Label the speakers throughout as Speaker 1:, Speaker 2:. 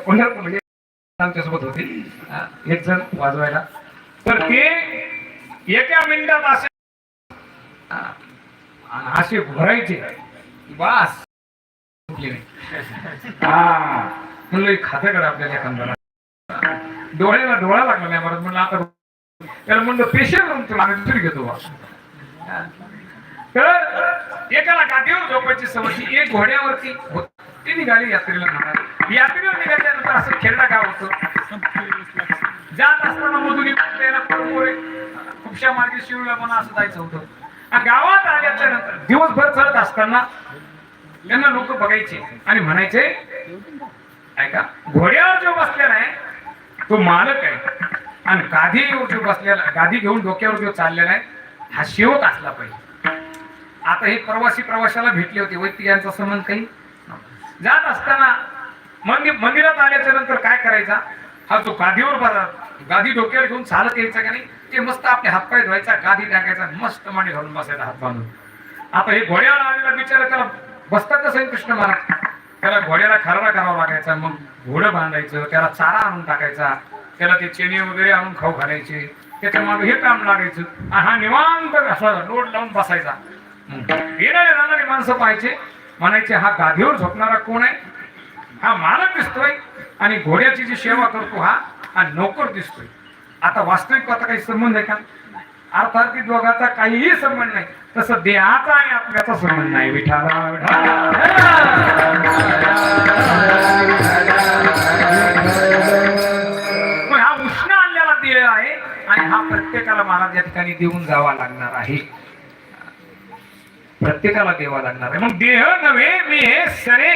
Speaker 1: पंढरपूर म्हणजे आमच्यासोबत होते एक जण वाजवायला. तर ते एका मिनिटात असे भरायचे बास म्हणलं खातं करा आपल्याला एखाद्याला. डोळ्याला डोळा लागला नाही मला. म्हणलं आता त्याला म्हणलं पेशंट म्हणून तुला आम्ही दुसरी घेतो बा. तर एकाला गादीवर झोपायची सवय. एक घोड्यावरती ती निघाली यात्रेला म्हणाली. यात्रेवर निघाल्यानंतर असं खेळणं गाव होतं. जात असताना मधुरी खुपशा मार्गे शिवला म्हणून असं जायचं होतं. गावात आल्याच्या नंतर दिवसभर चढत असताना त्यांना लोक बघायचे आणि म्हणायचे ऐका घोड्यावर जो बसलेला आहे तो मालक आहे आणि गादीवर जो बसलेला गादी घेऊन डोक्यावर जो चाललेला आहे हा सेवक असला पाहिजे. आता हे प्रवाशाला भेटले होते. वैदिक यांचा संबंध काही जात असताना मंदिरात आल्याच्या नंतर काय करायचा हा तो गादी डोक्यावर घेऊन चालत यायचा का नाही ते मस्त आपले हातपाय धुवायचा गादी टाकायचा मस्त मांडी घालून बसायचा हात बांधून. आता हे घोड्यावर आलेला बिचारा त्याला बसतात कसं कृष्ण महाराज त्याला घोड्याला खराडा करावा लागायचा. मग घोडं बांधायचं त्याला चारा आणून टाकायचा त्याला ते चेने वगैरे आणून खाऊ घालायचे त्याच्या मागे हे काम लागायचं. हा निवांत असा लोड लावून बसायचा. येणारे जाणारे माणसं पाहायचे म्हणायचे हा गादीवर झोपणारा कोण आहे. हा मालक दिसतोय आणि घोड्याची जी सेवा करतो हा नोकर दिसतोय. आता वास्तविक आता काही संबंध आहे का. अर्थात दोघाचा काहीही संबंध नाही. तसं देहाचा आणि आत्म्याचा संबंध नाही. विठाला पण हा उष्ण आणलेला देह आहे आणि हा प्रत्येकाला महाराज या ठिकाणी देऊन जावा लागणार आहे. प्रत्येकाला देवा लागणार आहे. मग देह नव्हे मी हे सरे.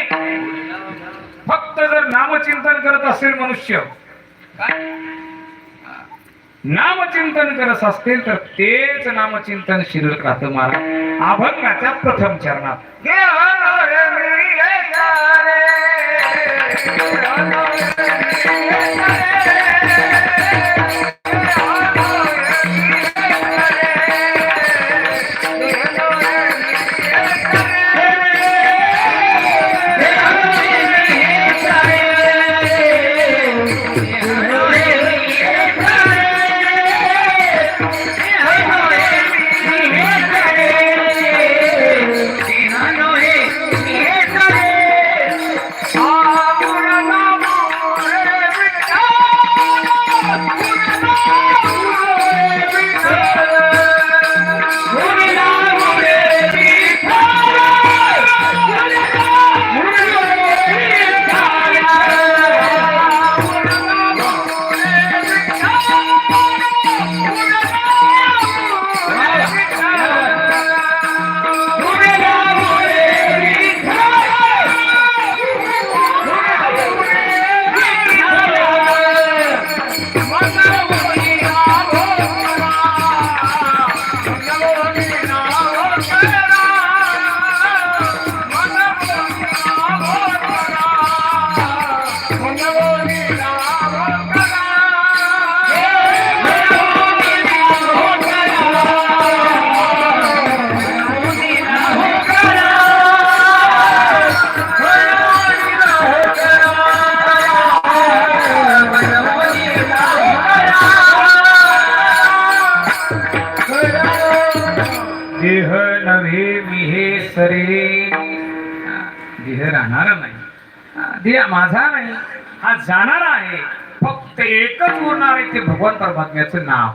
Speaker 1: फक्त जर नामचिंतन करत असेल मनुष्य नामचिंतन करत असतील तर तेच नामचिंतन शिल्लक राहतं. महाराज अभंगाच्या प्रथम चरणात देह नव्हे मी हे सरे. देह राहणार नाही. देह माझा नाही हा जाणारा आहे. फक्त एकच उरणार आहे ते भगवान परमात्म्याचं नाव.